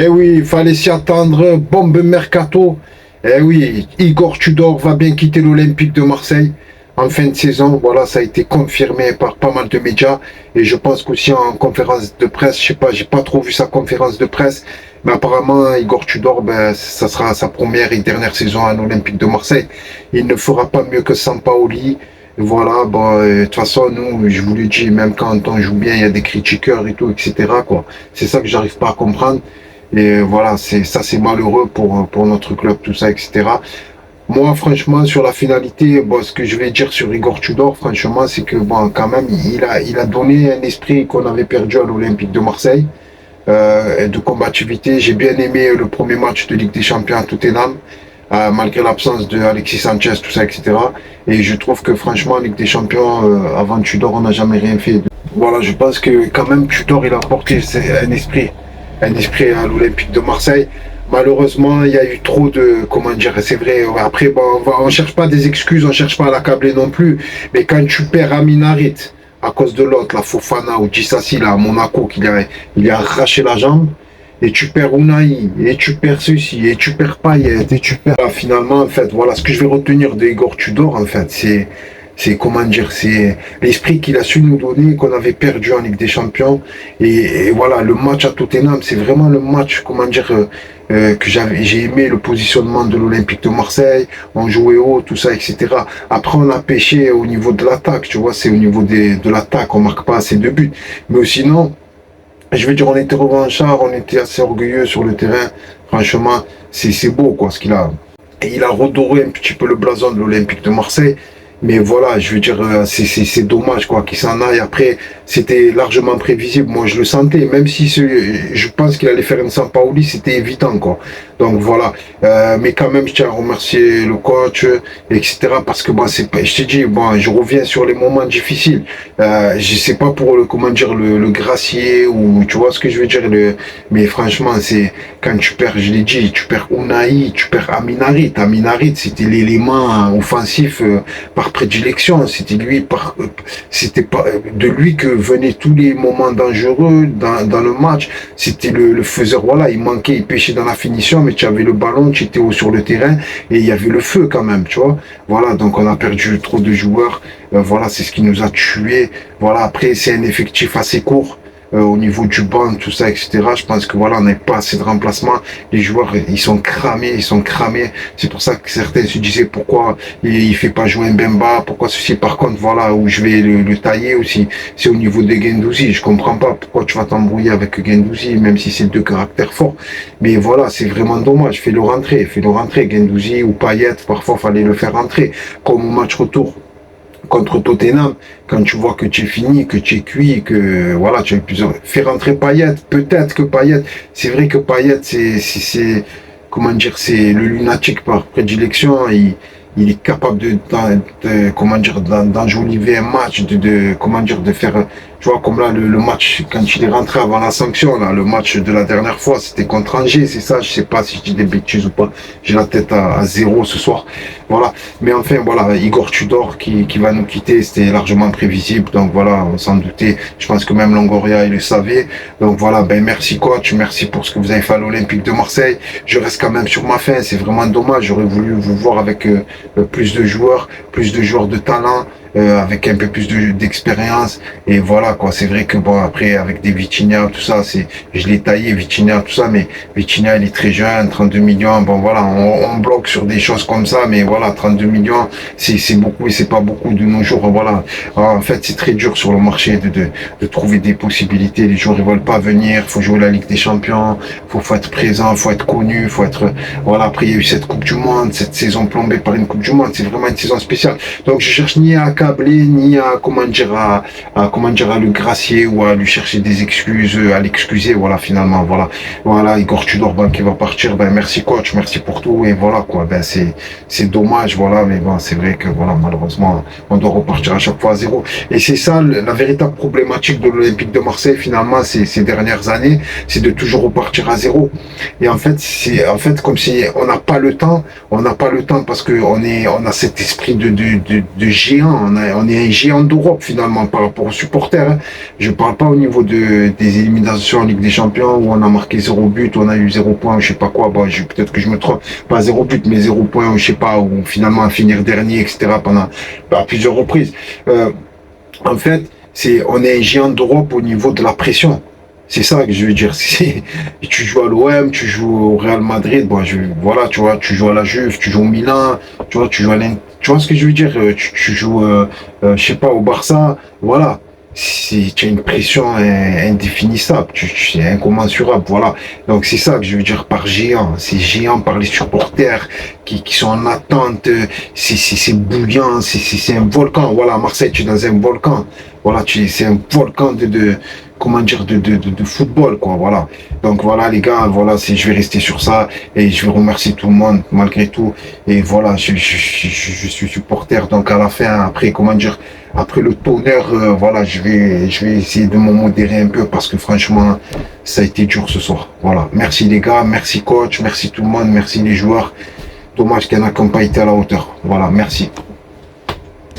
Eh oui, il fallait s'y attendre. Bombe mercato. Eh oui, Igor Tudor va bien quitter l'Olympique de Marseille en fin de saison. Voilà, ça a été confirmé par pas mal de médias. Et je pense qu'aussi en conférence de presse, je sais pas, j'ai pas trop vu sa conférence de presse. Mais apparemment, Igor Tudor, ben, ça sera sa première et dernière saison à l'Olympique de Marseille. Il ne fera pas mieux que Sampaoli. Voilà, bon, de toute façon, nous, je vous le dis, même quand on joue bien, il y a des critiqueurs et tout, etc., quoi. C'est ça que j'arrive pas à comprendre. Et voilà, c'est malheureux pour notre club, tout ça, etc. Moi, franchement, sur la finalité, bon, ce que je vais dire sur Igor Tudor, franchement, c'est que bon, quand même, il a donné un esprit qu'on avait perdu à l'Olympique de Marseille, de combativité. J'ai bien aimé le premier match de Ligue des Champions à Tottenham, malgré l'absence de Alexis Sanchez, tout ça, etc. Et je trouve que franchement, Ligue des Champions, avant Tudor, on n'a jamais rien fait. Voilà, je pense que quand même Tudor, il a apporté un esprit à l'Olympique de Marseille. Malheureusement, il y a eu trop de, comment dire, c'est vrai. Après, bon, on cherche pas des excuses, on cherche pas à l'accabler non plus. Mais quand tu perds Amin Harit à cause de l'autre, la Fofana ou Dissassi là à Monaco, il a arraché la jambe, et tu perds Unai, et tu perds ceci, et tu perds Payet, et tu perds. Finalement, en fait, voilà ce que je vais retenir de Igor Tudor, en fait, comment dire, c'est l'esprit qu'il a su nous donner, qu'on avait perdu en Ligue des Champions. Et voilà, le match à Tottenham, c'est vraiment le match, comment dire, que j'ai aimé le positionnement de l'Olympique de Marseille, on jouait haut, tout ça, etc. Après, on a pêché au niveau de l'attaque, tu vois, c'est au niveau de l'attaque, on marque pas assez de buts. Mais sinon, je veux dire, on était revanchards, on était assez orgueilleux sur le terrain. Franchement, c'est beau, quoi, ce qu'il a. Et il a redoré un petit peu le blason de l'Olympique de Marseille. Mais voilà, je veux dire, c'est dommage quoi qu'il s'en aille. Après, c'était largement prévisible. Moi, je le sentais. Même si je pense qu'il allait faire une Sampaoli, c'était évident quoi. Donc voilà. Mais quand même, je tiens à remercier le coach, etc. Parce que bon, je te dis, bon, je reviens sur les moments difficiles. Je sais pas pour le, comment dire, le gracier ou tu vois ce que je veux dire. Mais franchement, c'est quand tu perds, je l'ai dit, tu perds Unai, tu perds Amin Harit. Amin Harit, c'était l'élément offensif par prédilection. C'était pas de lui que venaient tous les moments dangereux dans le match. C'était le faiseur. Voilà, il manquait, il pêchait dans la finition, mais tu avais le ballon, tu étais haut sur le terrain et il y avait le feu quand même, tu vois. Voilà, donc on a perdu trop de joueurs. Voilà, c'est ce qui nous a tués. Voilà, après c'est un effectif assez court. Au niveau du banc, tout ça, etc. Je pense que voilà, on n'a pas assez de remplacement. Les joueurs, ils sont cramés, ils sont cramés. C'est pour ça que certains se disaient pourquoi il fait pas jouer Mbemba, pourquoi ceci. Par contre, voilà où je vais le tailler aussi, c'est au niveau de Guendouzi. Je comprends pas pourquoi tu vas t'embrouiller avec Guendouzi, même si c'est deux caractères forts. Mais voilà, c'est vraiment dommage. Fais-le rentrer, Guendouzi ou Payet. Parfois, fallait le faire rentrer, comme au match retour contre Tottenham, quand tu vois que tu es fini, que tu es cuit, que voilà, tu as plusieurs. Fais rentrer Payet, peut-être que Payet, c'est vrai que Payet, comment dire, c'est le lunatique par prédilection. Il est capable comment dire, d'enjoliver un match, comment dire, de faire, tu vois, comme là, le match, quand il est rentré avant la sanction, là, le match de la dernière fois, c'était contre Angers, c'est ça, je sais pas si je dis des bêtises ou pas, j'ai la tête à zéro ce soir, voilà, mais enfin, voilà, Igor Tudor qui va nous quitter, c'était largement prévisible, donc voilà, on s'en doutait, je pense que même Longoria, il le savait, donc voilà, ben merci coach, merci pour ce que vous avez fait à l'Olympique de Marseille, je reste quand même sur ma faim, c'est vraiment dommage, j'aurais voulu vous voir avec plus de joueurs de talent, avec un peu plus d'expérience. Et voilà, quoi. C'est vrai que bon, après, avec des Vitinha, tout ça, je l'ai taillé, Vitinha, tout ça, mais Vitinha, il est très jeune, 32 millions. Bon, voilà, on bloque sur des choses comme ça, mais voilà, 32 millions, c'est beaucoup et c'est pas beaucoup de nos jours. Voilà. Alors, en fait, c'est très dur sur le marché de trouver des possibilités. Les joueurs, ils veulent pas venir. Faut jouer la Ligue des Champions. Faut être présent, faut être connu, faut être, voilà. Après, il y a eu cette Coupe du Monde, cette saison plombée par une Coupe du Monde. C'est vraiment une saison spéciale. Donc, je cherche ni à accabler, ni à, comment dire, comment dire, à le gracier ou à lui chercher des excuses, à l'excuser. Voilà, finalement, voilà, Igor Tudor, ben, qui va partir. Ben, merci coach, merci pour tout. Et voilà, quoi. Ben, c'est dommage. dommage, voilà, mais bon, c'est vrai que voilà, malheureusement, on doit repartir à chaque fois à zéro. Et c'est ça la véritable problématique de l'Olympique de Marseille, finalement, ces dernières années, c'est de toujours repartir à zéro. Et en fait, c'est comme si on n'a pas le temps, parce que on a cet esprit de géant, on est un géant d'Europe finalement par rapport aux supporters. Hein. Je parle pas au niveau des éliminations en Ligue des Champions où on a marqué 0 but, où on a eu 0 point, je sais pas quoi. Bon, peut-être que je me trompe, pas 0 but, mais 0 point, je sais pas, ou finalement à finir dernier, etc. pendant à plusieurs reprises. En fait, on est un géant d'Europe au niveau de la pression. C'est ça que je veux dire. Tu joues à l'OM, tu joues au Real Madrid, bon, voilà, tu vois, tu joues à la Juve, tu joues au Milan, tu vois, tu joues tu vois ce que je veux dire, tu joues, je sais pas, au Barça, voilà. Si tu as une pression indéfinissable, c'est incommensurable, voilà. Donc c'est ça que je veux dire par géant. C'est géant par les supporters qui sont en attente. C'est bouillant, c'est un volcan. Voilà, à Marseille, tu es dans un volcan. Voilà, c'est un volcan comment dire, de football, quoi, voilà. Donc voilà, les gars, voilà, je vais rester sur ça et je vais remercier tout le monde, malgré tout. Et voilà, je suis supporter, donc à la fin, après, comment dire, après le tonnerre, voilà, je vais essayer de me modérer un peu parce que franchement, ça a été dur ce soir. Voilà, merci les gars, merci coach, merci tout le monde, merci les joueurs. Dommage qu'il y en a qui n'ont pas été à la hauteur. Voilà, merci.